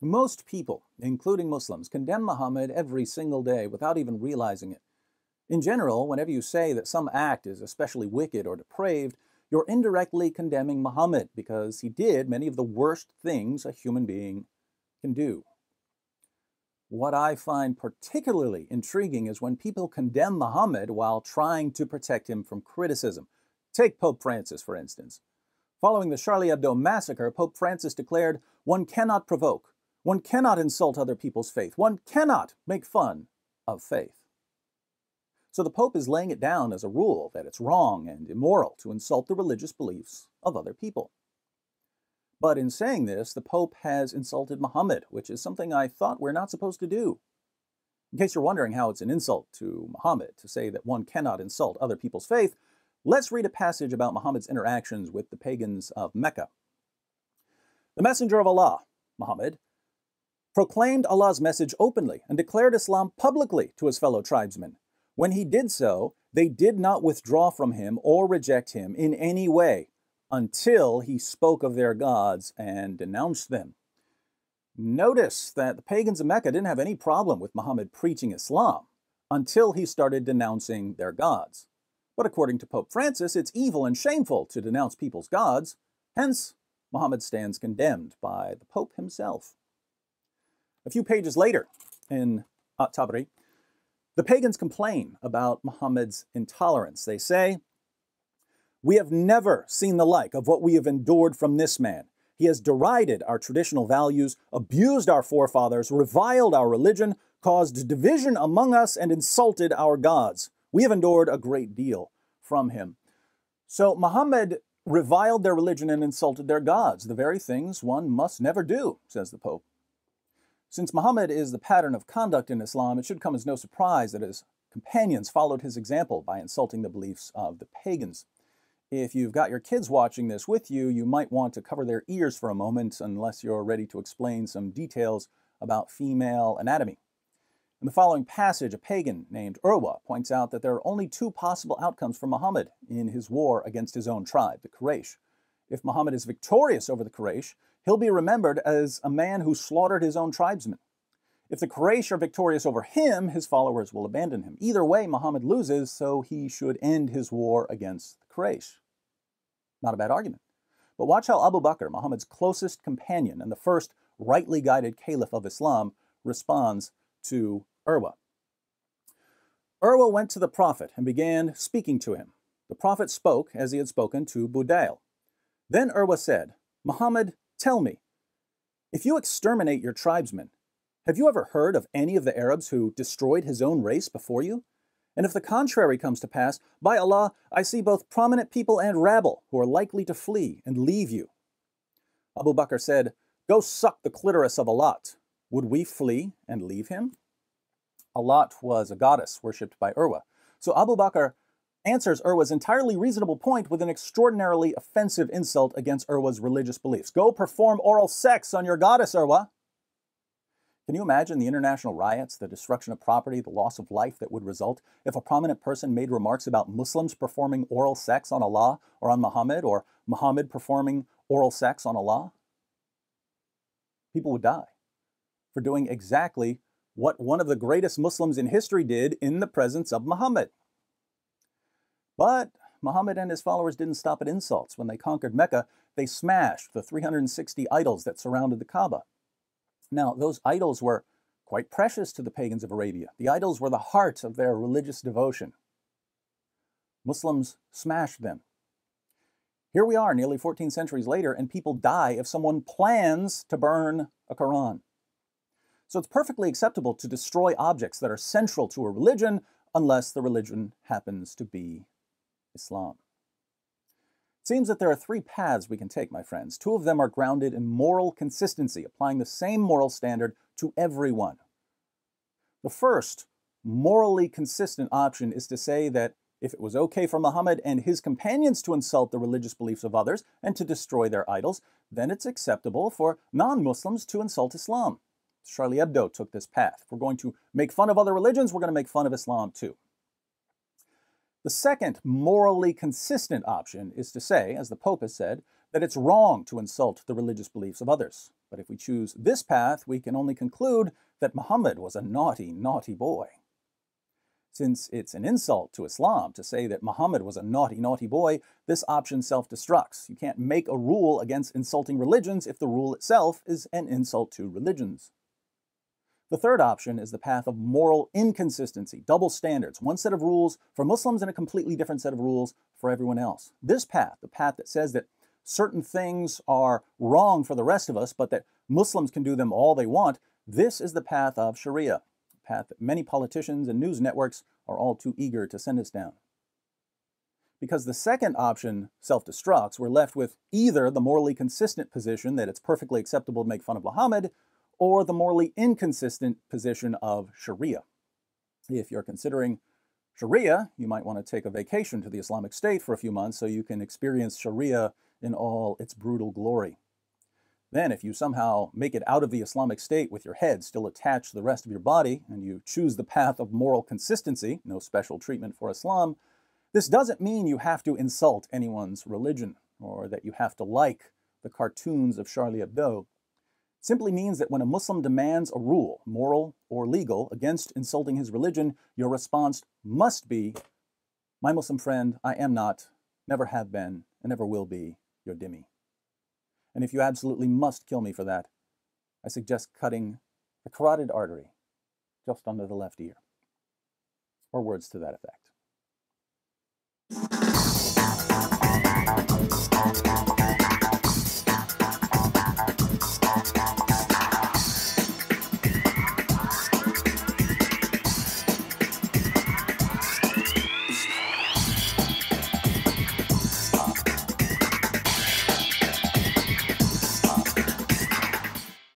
Most people, including Muslims, condemn Muhammad every single day without even realizing it. In general, whenever you say that some act is especially wicked or depraved, you're indirectly condemning Muhammad because he did many of the worst things a human being can do. What I find particularly intriguing is when people condemn Muhammad while trying to protect him from criticism. Take Pope Francis, for instance. Following the Charlie Hebdo Massacre, Pope Francis declared, "One cannot provoke, one cannot insult other people's faith, one cannot make fun of faith." So the Pope is laying it down as a rule that it's wrong and immoral to insult the religious beliefs of other people. But in saying this, the Pope has insulted Muhammad, which is something I thought we're not supposed to do. In case you're wondering how it's an insult to Muhammad to say that one cannot insult other people's faith, let's read a passage about Muhammad's interactions with the pagans of Mecca. The messenger of Allah, Muhammad, proclaimed Allah's message openly and declared Islam publicly to his fellow tribesmen. When he did so, they did not withdraw from him or reject him in any way until he spoke of their gods and denounced them. Notice that the pagans of Mecca didn't have any problem with Muhammad preaching Islam until he started denouncing their gods. But according to Pope Francis, it's evil and shameful to denounce people's gods. Hence, Muhammad stands condemned by the Pope himself. A few pages later, in At-Tabari, the pagans complain about Muhammad's intolerance. They say, "We have never seen the like of what we have endured from this man. He has derided our traditional values, abused our forefathers, reviled our religion, caused division among us, and insulted our gods. We have endured a great deal from him." So Muhammad reviled their religion and insulted their gods, the very things one must never do, says the Pope. Since Muhammad is the pattern of conduct in Islam, it should come as no surprise that his companions followed his example by insulting the beliefs of the pagans. If you've got your kids watching this with you, you might want to cover their ears for a moment unless you're ready to explain some details about female anatomy. In the following passage, a pagan named Urwa points out that there are only two possible outcomes for Muhammad in his war against his own tribe, the Quraysh. If Muhammad is victorious over the Quraysh, he'll be remembered as a man who slaughtered his own tribesmen. If the Quraysh are victorious over him, his followers will abandon him. Either way, Muhammad loses, so he should end his war against the Quraysh. Not a bad argument. But watch how Abu Bakr, Muhammad's closest companion and the first rightly guided caliph of Islam, responds to Urwa. Urwa went to the Prophet and began speaking to him. The Prophet spoke as he had spoken to Budail. Then Urwa said, "Muhammad, tell me, if you exterminate your tribesmen, have you ever heard of any of the Arabs who destroyed his own race before you? And if the contrary comes to pass, by Allah, I see both prominent people and rabble who are likely to flee and leave you." Abu Bakr said, "Go suck the clitoris of Alat. Would we flee and leave him?" Alat was a goddess worshipped by Urwa. So Abu Bakr answers Urwa's entirely reasonable point with an extraordinarily offensive insult against Urwa's religious beliefs. "Go perform oral sex on your goddess, Urwa." Can you imagine the international riots, the destruction of property, the loss of life that would result if a prominent person made remarks about Muslims performing oral sex on Allah or on Muhammad, or Muhammad performing oral sex on Allah? People would die for doing exactly what one of the greatest Muslims in history did in the presence of Muhammad. But Muhammad and his followers didn't stop at insults. When they conquered Mecca, they smashed the 360 idols that surrounded the Kaaba. Now, those idols were quite precious to the pagans of Arabia. The idols were the heart of their religious devotion. Muslims smashed them. Here we are, nearly 14 centuries later, and people die if someone plans to burn a Quran. So it's perfectly acceptable to destroy objects that are central to a religion, unless the religion happens to be Islam. It seems that there are three paths we can take, my friends. Two of them are grounded in moral consistency, applying the same moral standard to everyone. The first, morally consistent option is to say that if it was okay for Muhammad and his companions to insult the religious beliefs of others and to destroy their idols, then it's acceptable for non-Muslims to insult Islam. Charlie Hebdo took this path. If we're going to make fun of other religions, we're going to make fun of Islam too. The second morally consistent option is to say, as the Pope has said, that it's wrong to insult the religious beliefs of others. But if we choose this path, we can only conclude that Muhammad was a naughty, naughty boy. Since it's an insult to Islam to say that Muhammad was a naughty, naughty boy, this option self-destructs. You can't make a rule against insulting religions if the rule itself is an insult to religions. The third option is the path of moral inconsistency, double standards, one set of rules for Muslims and a completely different set of rules for everyone else. This path, the path that says that certain things are wrong for the rest of us, but that Muslims can do them all they want, this is the path of Sharia, a path that many politicians and news networks are all too eager to send us down. Because the second option self-destructs, we're left with either the morally consistent position that it's perfectly acceptable to make fun of Muhammad, or the morally inconsistent position of Sharia. If you're considering Sharia, you might want to take a vacation to the Islamic State for a few months so you can experience Sharia in all its brutal glory. Then, if you somehow make it out of the Islamic State with your head still attached to the rest of your body, and you choose the path of moral consistency, no special treatment for Islam, this doesn't mean you have to insult anyone's religion, or that you have to like the cartoons of Charlie Hebdo. It simply means that when a Muslim demands a rule, moral or legal, against insulting his religion, your response must be, "My Muslim friend, I am not, never have been, and never will be your dhimmi. And if you absolutely must kill me for that, I suggest cutting the carotid artery just under the left ear." Or words to that effect.